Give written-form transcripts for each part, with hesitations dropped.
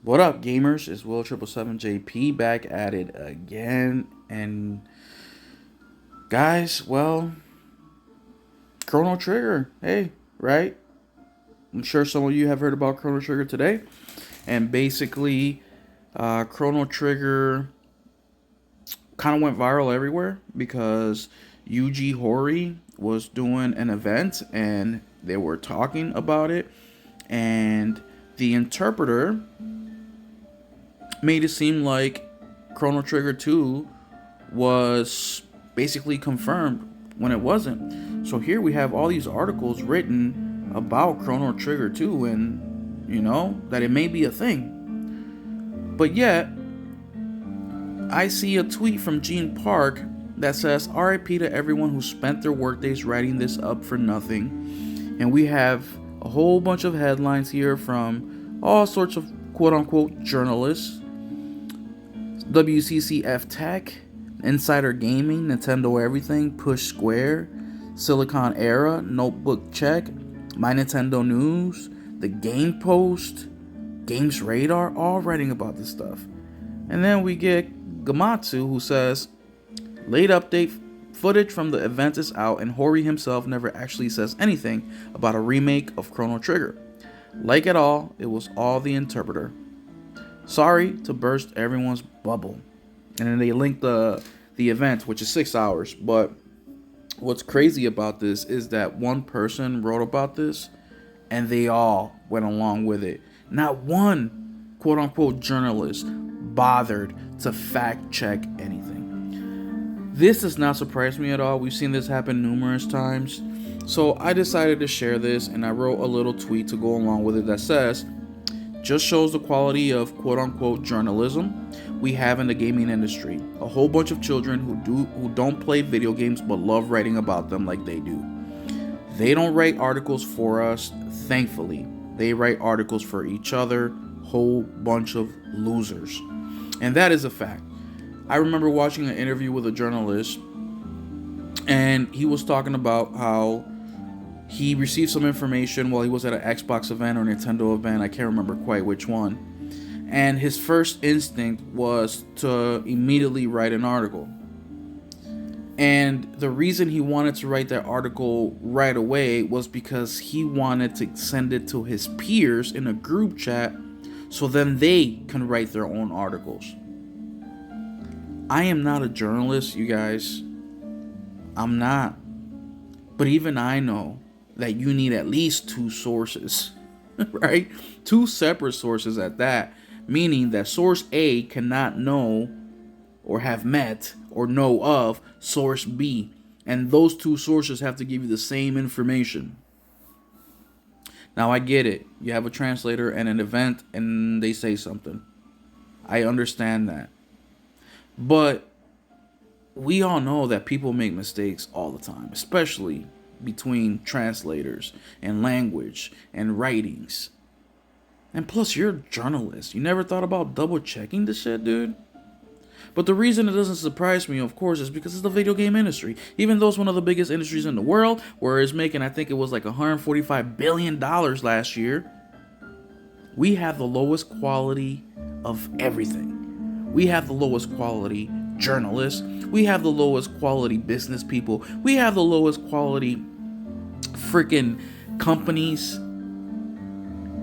What up, gamers? It's Will777JP back at it again. And guys, well, Chrono Trigger. Hey, right? I'm sure some of you have heard about Chrono Trigger today. And basically, Chrono Trigger kind of went viral everywhere because Yuji Horii was doing an event and they were talking about it. And the interpreter made it seem like Chrono Trigger 2 was basically confirmed when it wasn't. So here we have all these articles written about Chrono Trigger 2 and, that it may be a thing. But yet, I see a tweet from Gene Park that says, RIP to everyone who spent their workdays writing this up for nothing. And we have a whole bunch of headlines here from all sorts of quote-unquote journalists. WCCF Tech, Insider Gaming, Nintendo Everything, Push Square, Silicon Era, Notebook Check, My Nintendo News, The Game Post, Games Radar, all writing about this stuff. And then we get Gamatsu, who says, late update, footage from the event is out and Horii himself never actually says anything about a remake of Chrono Trigger. Like it all, it was all the interpreter. Sorry to burst everyone's bubble. And then they link the event, which is 6 hours. But what's crazy about this is that one person wrote about this and they all went along with it. Not one quote-unquote journalist bothered to fact check anything. This does not surprise me at all. We've seen this happen numerous times. So I decided to share this and I wrote a little tweet to go along with it that says, just shows the quality of quote-unquote journalism we have in the gaming industry. A whole bunch of children who don't play video games but love writing about them like they do. They don't write articles for us, thankfully. They write articles for each other. Whole bunch of losers. And that is a fact. I remember watching an interview with a journalist and he was talking about how he received some information while he was at an Xbox event or Nintendo event. I can't remember quite which one. And his first instinct was to immediately write an article. And the reason he wanted to write that article right away was because he wanted to send it to his peers in a group chat so then they can write their own articles. I am not a journalist, you guys. I'm not. But even I know that you need at least two sources, right? Two separate sources at that, meaning that source A cannot know or have met or know of source B, and those two sources have to give you the same information. Now I get it. You have a translator and an event and they say something. I understand that. But we all know that people make mistakes all the time, especially between translators and language and writings. And plus, you're a journalist. You never thought about double checking this shit, dude? But the reason it doesn't surprise me, of course, is because it's the video game industry. Even though it's one of the biggest industries in the world, where it's making, I think it was like $145 billion last year, we have the lowest quality of everything. We have the lowest quality journalists. We have the lowest quality business people. We have the lowest quality freaking companies.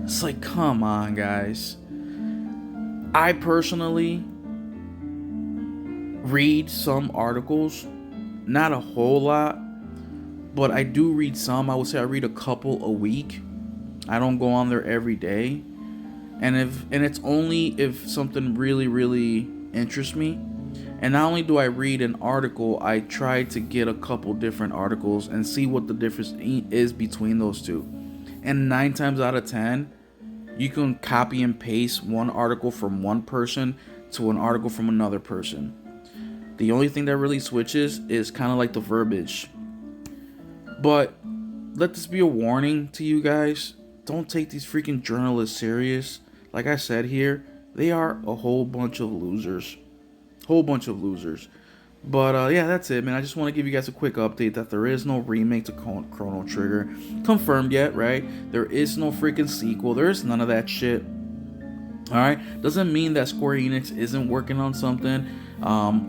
It's like, come on, guys. I personally read some articles, not a whole lot, but I do read some. I would say I read a couple a week. I don't go on there every day. And it's only if something really, really interests me. And not only do I read an article, I try to get a couple different articles and see what the difference is between those two. And 9 times out of 10, you can copy and paste one article from one person to an article from another person. The only thing that really switches is kind of like the verbiage. But let this be a warning to you guys. Don't take these freaking journalists serious. Like I said here, they are a whole bunch of losers. Whole bunch of losers. But yeah, that's it, man. I just want to give you guys a quick update that there is no remake to Chrono Trigger confirmed yet, right? There is no freaking sequel. There is none of that shit. All right, doesn't mean that Square Enix isn't working on something,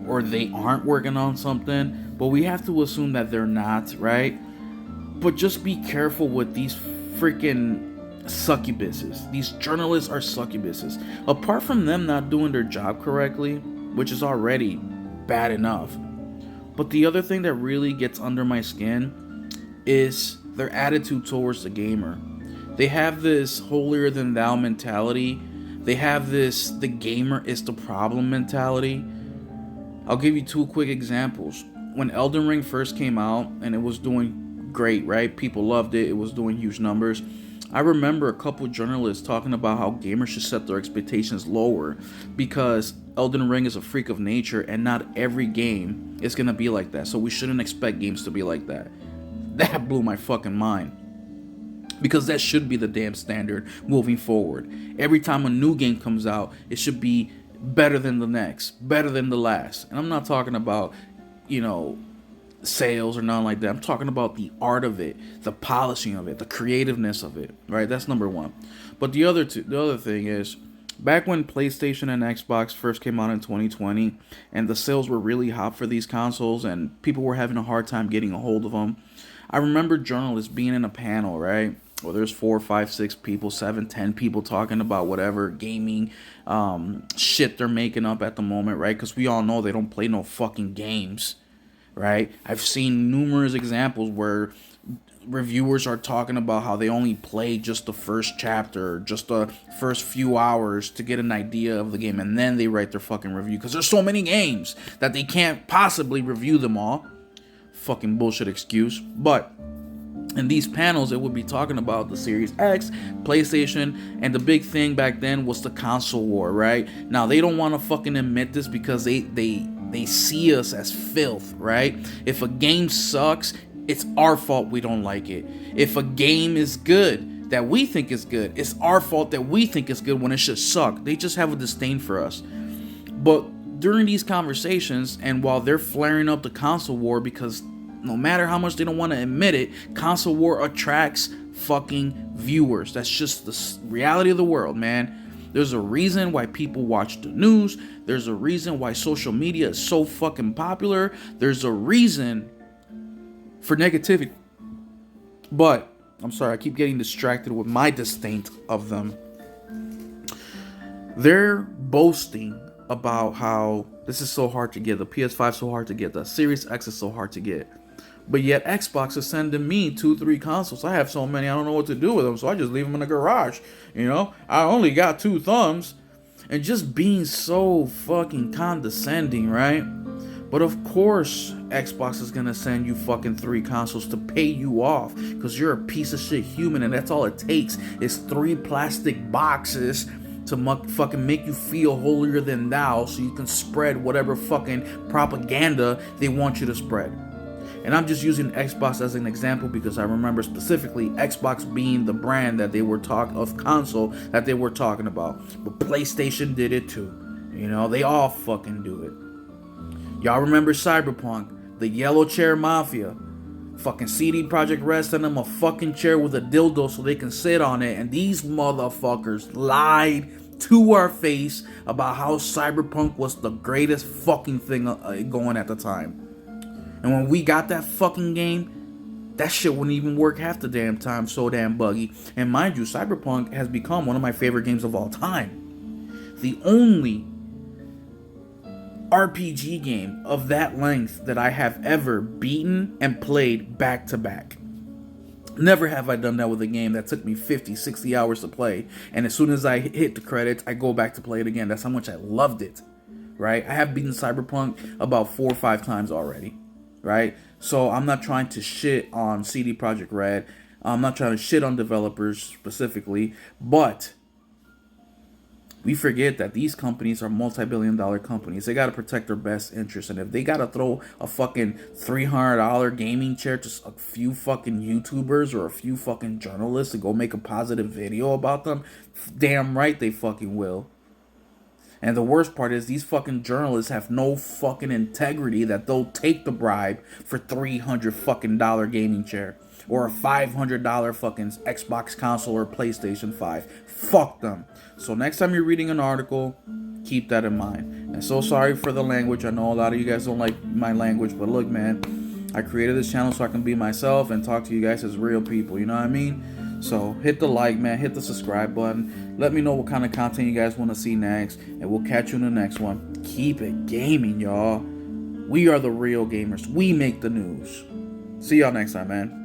or they aren't working on something, but we have to assume that they're not, right? But just be careful with these freaking succubuses. These journalists are succubuses. Apart from them not doing their job correctly, which is already bad enough, but the other thing that really gets under my skin is their attitude towards the gamer. They have this holier than thou mentality. They have this the gamer is the problem mentality. I'll give you two quick examples. When Elden Ring first came out and it was doing great, right? People loved it. It was doing huge numbers. I remember a couple journalists talking about how gamers should set their expectations lower because Elden Ring is a freak of nature and not every game is going to be like that. So we shouldn't expect games to be like that. That blew my fucking mind. Because that should be the damn standard moving forward. Every time a new game comes out, it should be better than the next, better than the last. And I'm not talking about, you know, sales or nothing like that. I'm talking about the art of it, the polishing of it, the creativeness of it, right? That's number one. But the other thing is, back when PlayStation and Xbox first came out in 2020 and the sales were really hot for these consoles and people were having a hard time getting a hold of them, I remember journalists being in a panel, right? Well, there's 4, 5, 6 people, 7, 10 people talking about whatever gaming shit they're making up at the moment, right? Because we all know they don't play no fucking games, right? I've seen numerous examples where reviewers are talking about how they only play just the first chapter, just the first few hours to get an idea of the game, and then they write their fucking review because there's so many games that they can't possibly review them all. Fucking bullshit excuse. But in these panels, it would be talking about the Series X, PlayStation, and the big thing back then was the console war, right? Now, they don't want to fucking admit this because they see us as filth, right? If a game sucks, it's our fault we don't like it. If a game is good, that we think is good, it's our fault that we think it's good when it should suck. They just have a disdain for us. But during these conversations, and while they're flaring up the console war because no matter how much they don't want to admit it, console war attracts fucking viewers. That's just the reality of the world, man. There's a reason why people watch the news. There's a reason why social media is so fucking popular. There's a reason for negativity. But, I'm sorry, I keep getting distracted with my disdain of them. They're boasting about how this is so hard to get, the PS5 is so hard to get, the Series X is so hard to get. But yet Xbox is sending me 2-3 consoles. I have so many, I don't know what to do with them, so I just leave them in the garage. You know, I only got 2 thumbs. And just being so fucking condescending, right? But of course, Xbox is gonna send you fucking 3 consoles to pay you off. Because you're a piece of shit human, and that's all it takes is 3 plastic boxes to fucking make you feel holier than thou so you can spread whatever fucking propaganda they want you to spread. And I'm just using Xbox as an example because I remember specifically Xbox being the brand that they were console that they were talking about. But PlayStation did it too. You know, they all fucking do it. Y'all remember Cyberpunk, the Yellow Chair Mafia, fucking CD Projekt Red sent them a fucking chair with a dildo so they can sit on it, and these motherfuckers lied to our face about how Cyberpunk was the greatest fucking thing going at the time. And when we got that fucking game, that shit wouldn't even work half the damn time, so damn buggy. And mind you, Cyberpunk has become one of my favorite games of all time. The only RPG game of that length that I have ever beaten and played back to back. Never have I done that with a game that took me 50, 60 hours to play. And as soon as I hit the credits, I go back to play it again. That's how much I loved it, right? I have beaten Cyberpunk about 4 or 5 times already. Right? So I'm not trying to shit on CD Projekt Red. I'm not trying to shit on developers specifically. But we forget that these companies are multi-billion-dollar companies. They got to protect their best interests. And if they got to throw a fucking $300 gaming chair to a few fucking YouTubers or a few fucking journalists to go make a positive video about them, damn right they fucking will. And the worst part is these fucking journalists have no fucking integrity that they'll take the bribe for $300 fucking gaming chair. or a $500 fucking Xbox console or PlayStation 5. Fuck them. So next time you're reading an article, keep that in mind. And so sorry for the language. I know a lot of you guys don't like my language, but look, man, I created this channel so I can be myself and talk to you guys as real people. You know what I mean? So hit the like, man. Hit the subscribe button. Let me know what kind of content you guys want to see next, and we'll catch you in the next one. Keep it gaming, y'all. We are the real gamers. We make the news. See y'all next time, man.